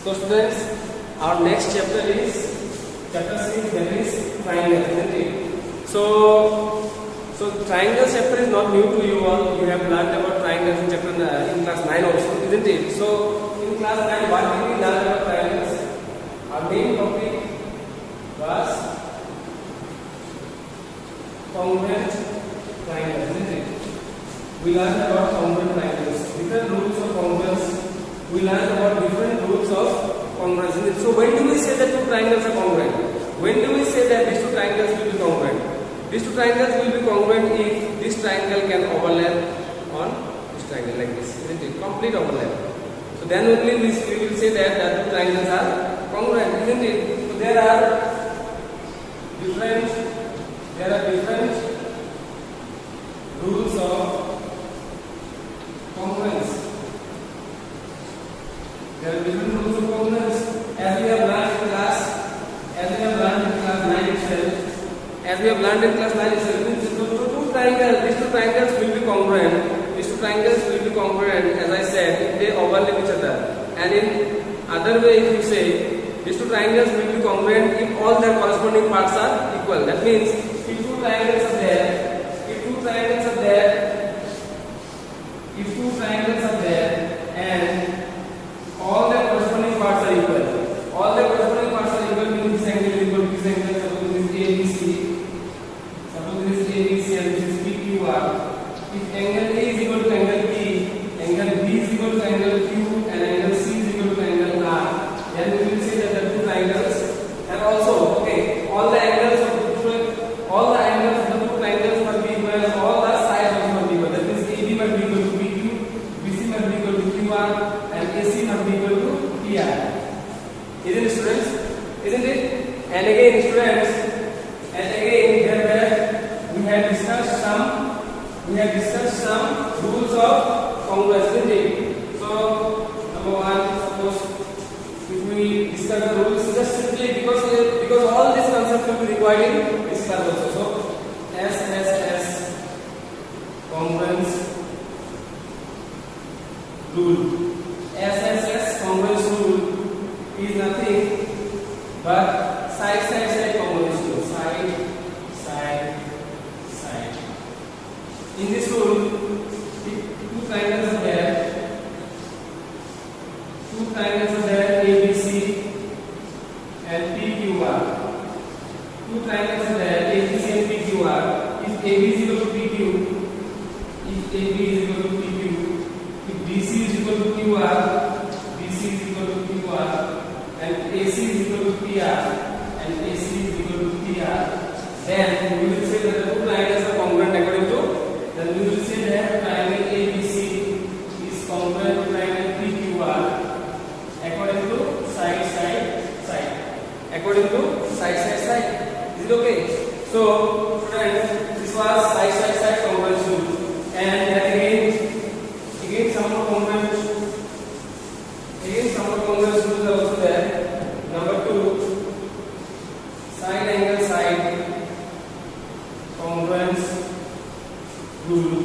So students, our next chapter is chapter 6, that is triangle, isn't it? So triangle chapter is not new to you all. You have learned about triangles in chapter in class 9 also, isn't it? So in class 9, what did we learn about triangles? Our main topic was congruent triangles, isn't it? We learned about congruent triangles, different rules of congruence. We learned about different rules of congruence. So when do we say that two triangles are congruent? When do we say that these two triangles will be congruent? These two triangles will be congruent if this triangle can overlap on this triangle like this, isn't it? Complete overlap. So then only we will say that the two triangles are congruent, isn't it? So there are different rules of congruence. There are different rules of congruence as we have learned in class 9 itself. As we have learned in class 9 itself, these two triangles will be congruent. These two triangles will be congruent, as I said, if they overlap each other. And in other way, if you say these two triangles will be congruent if all their corresponding parts are equal. That means if two triangles are there, and all their corresponding parts are equal. All their corresponding parts are equal means this angle is equal to this angle. Suppose this is ABC. Suppose this is ABC and this is PQR. If angle A is equal to angle B, angle B is equal to angle Q, and angle C is equal to angle R, then we will say that the two triangles. And also, okay, all the angles of the two triangles must be equal, and all the sides also must be equal. That means AB must be equal to PQ, BC must be equal to QR, and AC must be equal to PR. Isn't it, students? Isn't it? And again, students, here we have discussed some rules of congruence, isn't it? So number one, suppose if we discuss the rules, just simply because all these concepts will be required in this class also. So SSS congruence rule. SSS congruence rule is nothing but side congruence rule. Side. In this rule, if two triangles are there, ABC and PQR. Two triangles are there, ABC and PQR. If AB is equal to PQ, if BC is equal to QR, and AC is equal to PR, then we will say that the two triangles are congruent according to. Then we will say that triangle ABC is congruent to triangle PQR according to side. According to side. Is it okay? So friends, this was side congruence rule. And again some more congruence rules are also there. Number 2, side angle side congruence rule.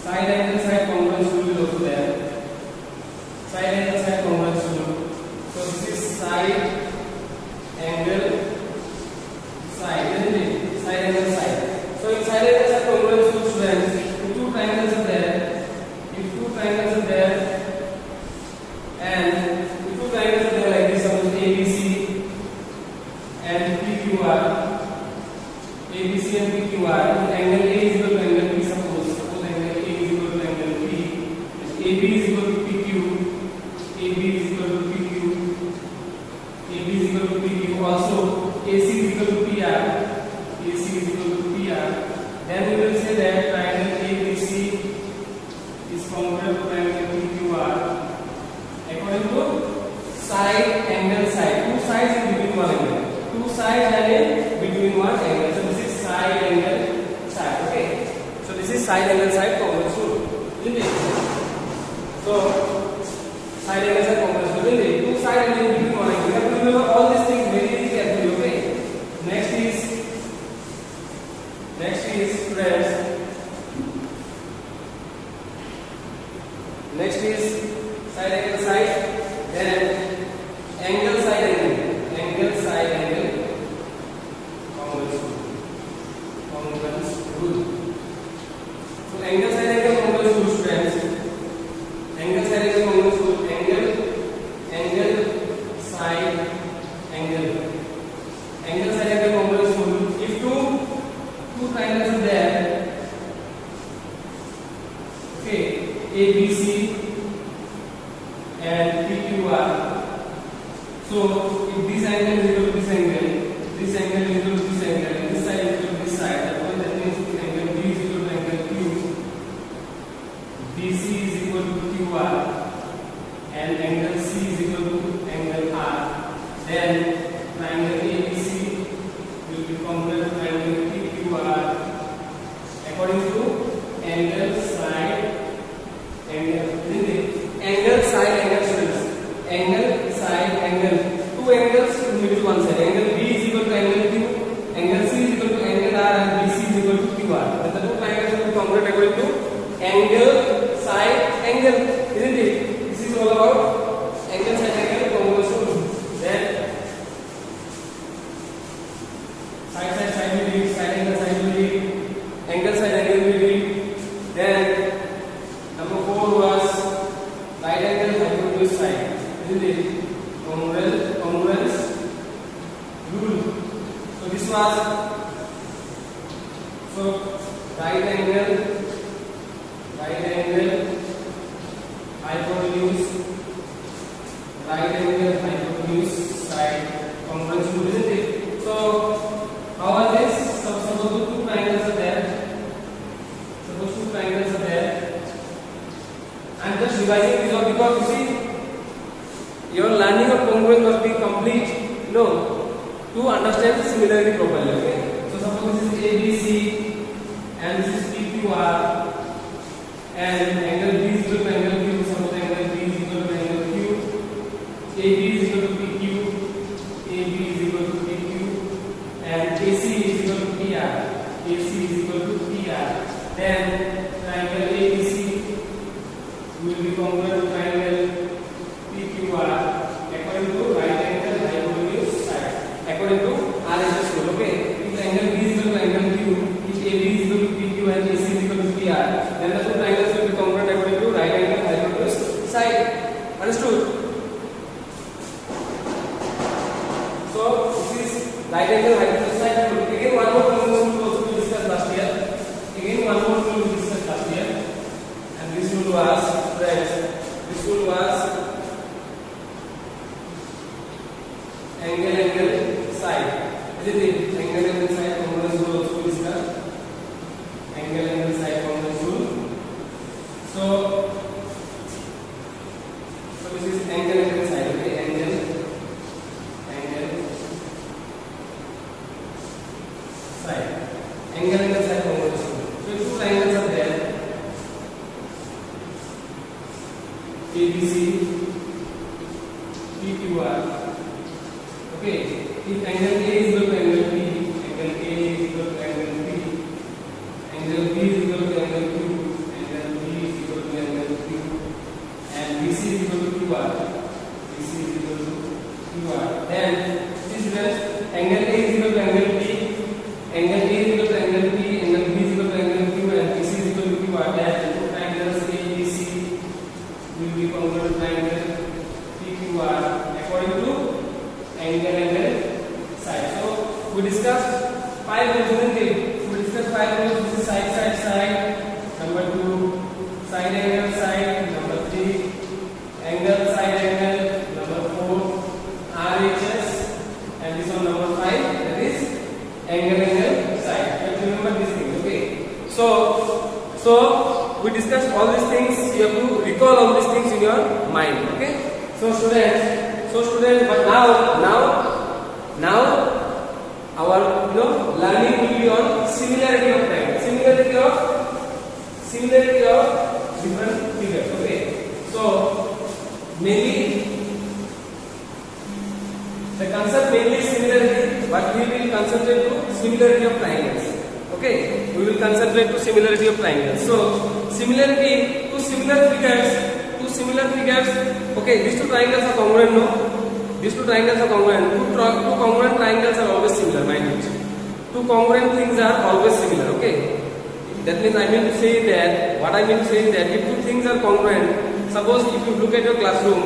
Side angle side congruence rule is also there. Side angle side congruence rule. So this is side angle side, isn't it? Side angle side. So in side angle side congruence rule, students, if two triangles are there, and if two triangles are there like this, suppose ABC and PQR, if angle A is equal to angle B, suppose angle A is equal to angle B, and AB is equal to PQ, also AC is equal to PR, then we will say that triangle ABC is congruent to triangle PQR according to side angle side. Two sides in between one angle. Two sides and in between one angle. So this is side angle side. Okay. So this is side angle side congruence rule, isn't it? So side angle side congruence rule, isn't it? Two sides and in between one angle. You have to remember all these things very carefully. Okay. Next is side angle side. Then angle side angle congruence rule. So angle side angle congruence rule students, angle side angle congruence rule, angle side angle side angle congruence rule. If two triangles are there, okay, ABC and PQR. So if this angle is equal to this angle is equal to this angle, this side is equal to this side, therefore that means angle B is equal to angle Q, BC is equal to QR, and angle C is equal to angle R. Then triangle ABC will be congruent to triangle PQR according to angle side angle. Angle side angle students, angle side angle, two angles in middle one side, angle B is equal to angle Q, angle C is equal to angle R, and BC is equal to QR. Then the two triangles will be congruent according to angle side angle, isn't it? This is all about angle side angle congruence rule. Then side will be side angle will be angle side angle will be. Then number 4 was right angle hypotenuse side, isn't it? Congruence rule. So this was, so right angle hypotenuse side congruence rule, isn't it? So how are this? Suppose two triangles are there. I'm just revising this all because you see, your learning of congruence must be complete, to understand similarity properly. Okay. So suppose this is ABC and this is PQR, and angle B is equal to angle Q. Suppose angle B is equal to angle Q. AB is equal to PQ. AB is equal to PQ, and AC is equal to PR. AC is equal to PR. Then triangle ABC will be congruent to triangle PQR according to right angle hypotenuse side, according to RHS rule. Okay, if angle B is equal to angle Q, if AB is equal to PQ and AC is equal to PR, then the two triangles will be congruent according to right angle hypotenuse side. Understood? So this is right angle hypotenuse side. Again, one more thing we discussed last year. And this rule was, friends, angle side. Isn't it? Angle side congruence rule also discussed. Angle side congruence rule. So this is angle side. Okay, angle side. Angle side congruence rule. So two triangles are there. ABC, PQR. Okay, if angle A is equal to angle B, angle A is equal to angle B, angle B is equal to angle Q, angle B is equal to angle Q, and BC is equal to QR, then this is angle A is equal to angle B, angle A is equal to angle B, angle B is equal to angle Q, and BC is equal to QR. Then two triangles ABC will be congruent to triangle PQR according to angle side. So we discussed 5 rules, isn't it? We discussed 5 rules. This is side. Number 2, side angle side. Number 3, angle side angle. Number 4, RHS. And this one number 5, that is angle side. You have to remember these things. Okay. So we discussed all these things. You have to recall all these things in your mind. Okay. So students, but now our learning will be on similarity of triangles, similarity of different figures. Okay. So mainly the concept mainly is similarity, but we will concentrate to similarity of triangles. Okay, we will concentrate to similarity of triangles. So similarity to similar figures. Okay, these two triangles are congruent, no? these two triangles are congruent. Two congruent triangles are always similar, mind it. Two congruent things are always similar, okay? That means I mean to say that, what I mean to say is that if two things are congruent, suppose if you look at your classroom,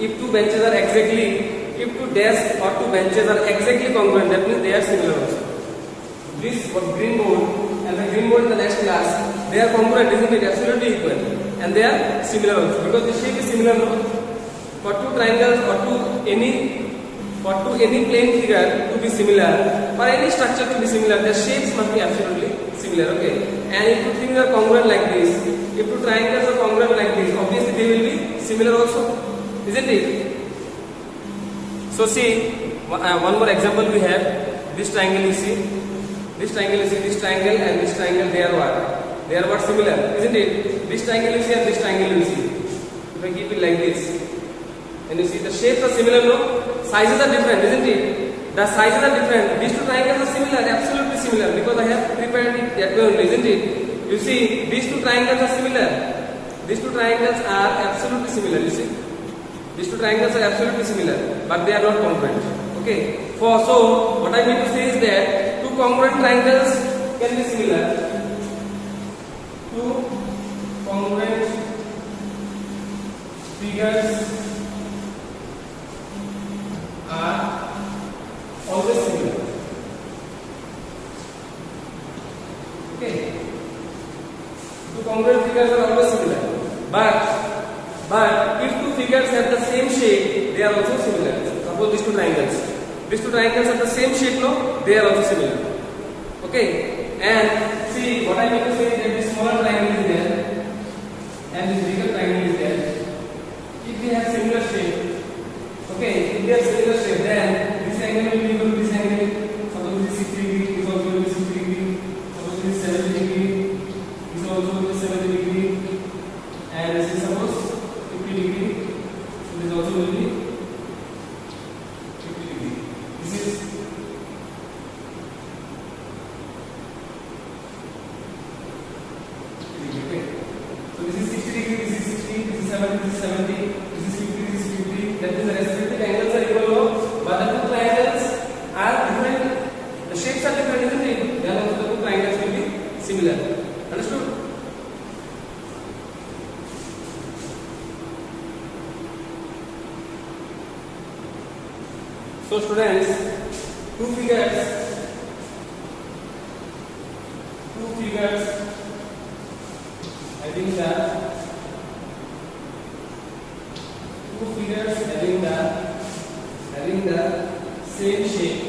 if two benches are exactly, if two desks or two benches are exactly congruent, that means they are similar also. This green board and the green board in the next class, they are congruent, isn't it? Absolutely equal. And they are similar also, because the shape is similar, no? For two triangles or to any plane figure to be similar, or any structure to be similar, their shapes must be absolutely similar, okay? And if two things are congruent like this, if two triangles are congruent like this, obviously they will be similar also, isn't it? So see, one more example we have. This triangle you see, this triangle you see, this triangle and this triangle, they are what? They are what? Similar, isn't it? This triangle you see and this triangle you see. If I keep it like this, and you see the shapes are similar, no? Sizes are different, isn't it? The sizes are different. These two triangles are similar, absolutely similar, because I have prepared it that way only, isn't it? You see, these two triangles are similar. These two triangles are absolutely similar, you see. These two triangles are absolutely similar, but they are not congruent. Okay. So what I mean to say is that two congruent triangles can be similar. Two congruent figures are always similar. Okay. Two congruent figures are always similar. But if two figures have the same shape, they are also similar. Suppose these two triangles. These two triangles have the same shape, no? They are also similar. Okay. And see, what I mean to say is that this smaller triangle is there and this bigger triangle is there. If they have similar shape, okay, if they have similar shape, then this angle will be equal to this angle. Suppose this is 60 degree, this also will be 60 degree. Suppose this is 70 degree, this also will be 70 degree. And this is suppose 50 degree, so this also will be 50 degree. This is 50 degree, okay. So this is 60 degree, this is 60, this is 70, this is 70, this is 50, this is 50. That means the respective angles are equal, but the two triangles are different. The shapes are different, isn't it? Then also the two triangles will be similar. Understood? So students, two figures having the same shape,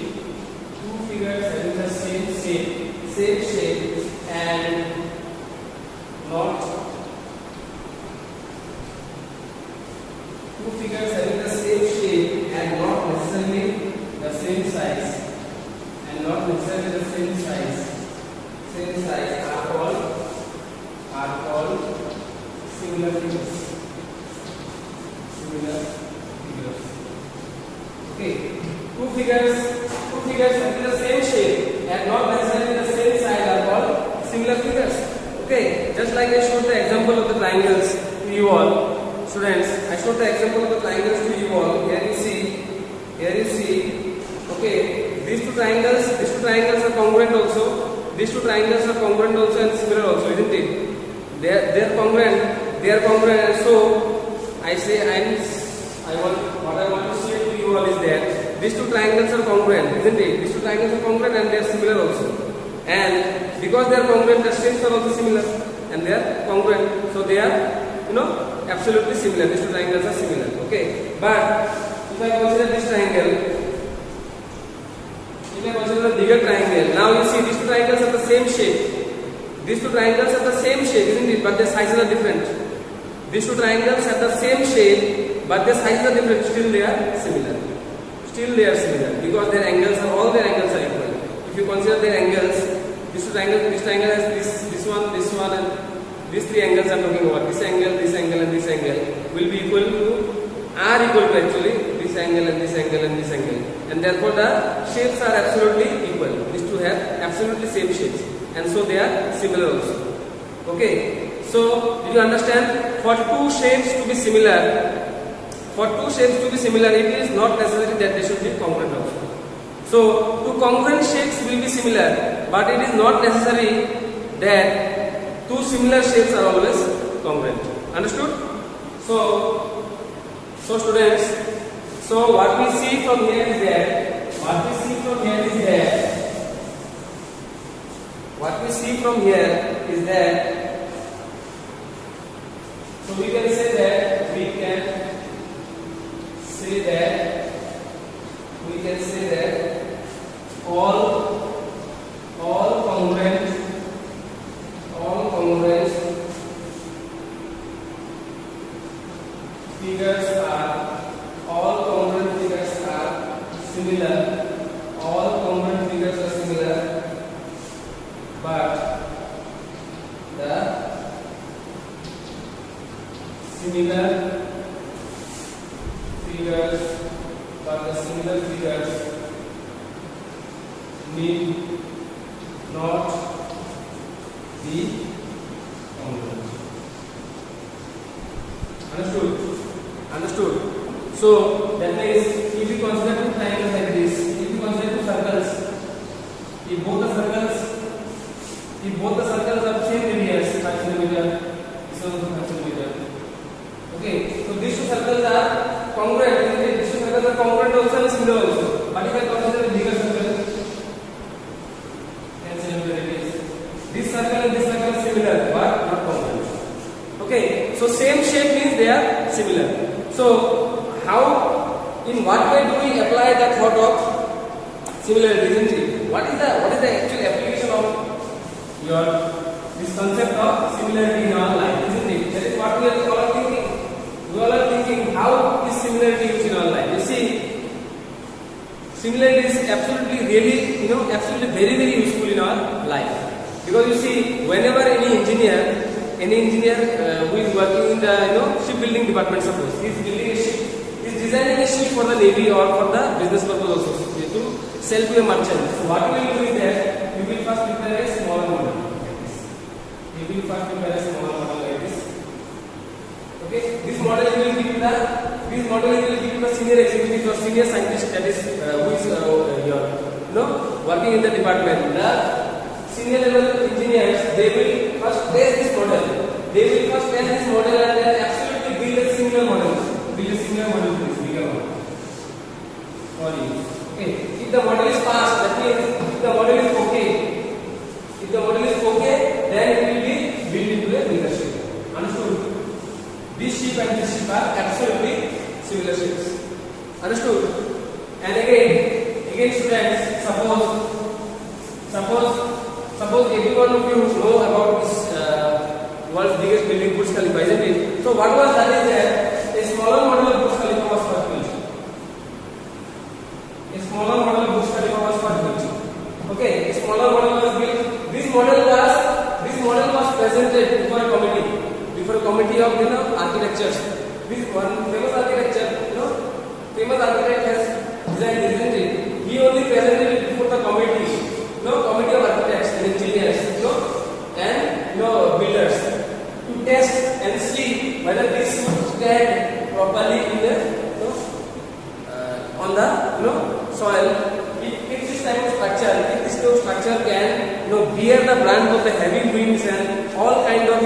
two figures having the same shape and not two figures having the same shape and not necessarily the same size are called similar figures. Okay, two figures having the same shape and not necessarily the same size are called similar figures. Okay, just like I showed the example of the triangles to you all, students. I showed the example of the triangles to you all. Here you see. Okay, these two triangles are congruent also. These two triangles are congruent also and similar also, isn't it? They are congruent. So what I want to say to you all is that these two triangles are congruent, isn't it? These two triangles are congruent and they are similar also. And because they are congruent, the shapes are also similar and they are congruent. So they are, absolutely similar. These two triangles are similar. Okay. But if I consider this triangle, if I consider the bigger triangle, now you see these two triangles have the same shape. These two triangles have the same shape, isn't it? But their sizes are different. These two triangles have the same shape, but their sizes are different. Still they are similar. Because their angles are all equal. If you consider their angles, this triangle has this one, and these three angles are talking about. This angle, and this angle will be equal to actually this angle and this angle and this angle, and therefore the shapes are absolutely equal. These two have absolutely same shapes, and so they are similar also. Okay, so did you understand? For two shapes to be similar, for two shapes to be similar, it is not necessary that they should be congruent also. So two congruent shapes will be similar, but it is not necessary that two similar shapes are always congruent. Understood? So students, so what we see from here is that so we can say that all congruent figures are similar. All congruent figures are similar, but the similar figures need not be congruent. Understood? So that means if we consider two triangles like this, if we consider two circles, if both the circles are same radius 5 cm, this one also 5 cm. Okay, so these two circles are congruent. These two circles are congruent also and similar also. But if I consider a bigger circle, 10 cm radius, this circle and this circle are similar but not congruent. Okay, so same shape means they are similar. So in what way do we apply the thought of similarity, isn't it? What is the actual application of this concept of similarity in our life, isn't it? That is what we are all thinking. We all are thinking, how is similarity used in our life? You see, similarity is absolutely very, very useful in our life. Because you see, whenever any engineer who is working in the shipbuilding department, suppose he is building a ship, he is designing a ship for the navy or for the business purpose also, to sell to a merchant. So what we will do is that we will first prepare a small model like this. Okay, this model will give you the senior executive or senior scientist, that is who is working in the department. The senior level engineers, they will first test this model. And then absolutely build a similar model. To this bigger model. Okay. If the model is passed, that means if the model is okay, then it will be built into a bigger ship. Understood? This ship and this ship are absolutely similar ships. Understood? And again students, suppose every one of you know about this world's biggest building, Burj Khalifa, isn't it? So what was done is that a smaller model of Burj Khalifa was first built. Okay, a smaller model was built. This model was presented before a committee of architects. This one famous architect has designed this, isn't it? He only presented it before the committee of architects and engineers, and builders, to test and see whether this would stand properly on the soil. If this type of structure can bear the brunt of the heavy winds and all kind of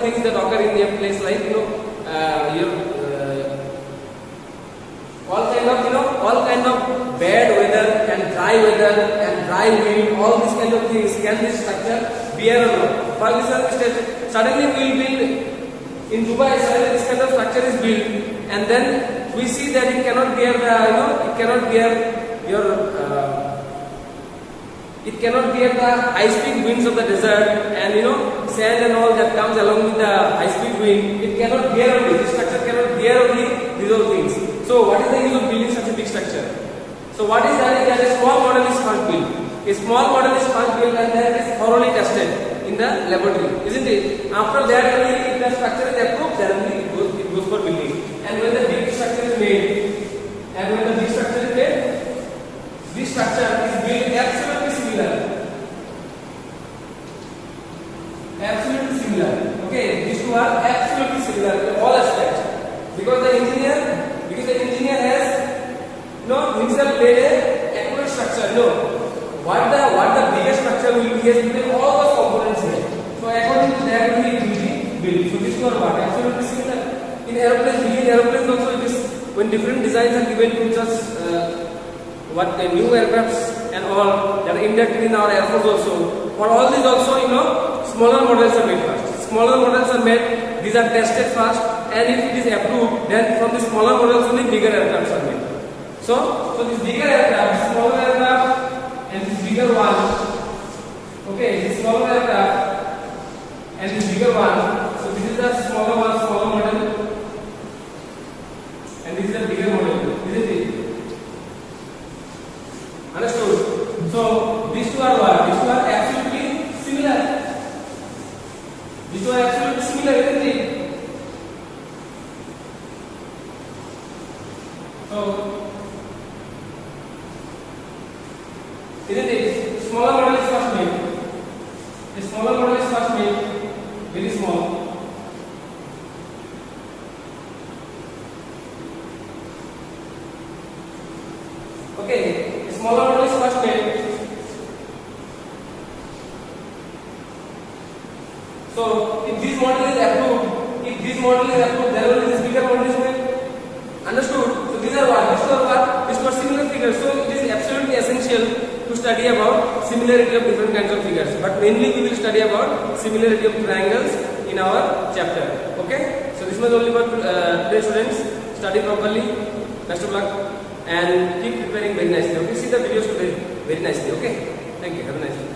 things that occur in a place like all kind of bad weather and dry wind, all these kind of things, can this structure bear or not? For example, suddenly we will build in Dubai. Suddenly this kind of structure is built, and then we see that it cannot bear the high-speed winds of the desert, and sand and all that comes along with the high-speed wind. It cannot bear only. This structure cannot bear only these all things. So what is the use of building such a big structure? So what is done is that a small model is first built. And then it is thoroughly tested in the laboratory, isn't it? After that, if the structure is approved, then it goes for building. And when the big structure is made, this structure is built absolutely similar. Okay, these two are absolutely similar in all aspects, because the engineer have made a accurate structure. No, what the biggest structure will be is with all the components here. So according to that only it will be built. So this is what absolutely similar. In aeroplanes also it is when different designs are given to such what the new aircrafts and all that are inducted in our air force also. For all these also, you know, smaller models are made first. Smaller models are made. These are tested first, and if it is approved, then from the smaller models only bigger aircrafts are made. So this bigger aircraft, smaller aircraft, and this bigger one. Okay, this smaller aircraft and this bigger one. So this is the smaller one, smaller model, and this is the bigger model, isn't it? Understood? So these two are what? These two are absolutely similar. These two are absolutely similar, isn't it? So, isn't it? Smaller model is first made. The smaller model is first made, very small. Okay, the smaller model is first made. So, if this model is approved, then only this bigger model is made. Understood? So, these are what? These are similar figures. So, it is absolutely essential to study about similarity of different kinds of figures. But mainly we will study about similarity of triangles in our chapter. Okay? So, this was only for today, students. Study properly. Best of luck. And keep preparing very nicely. Okay? See the videos today very nicely. Okay? Thank you. Have a nice day.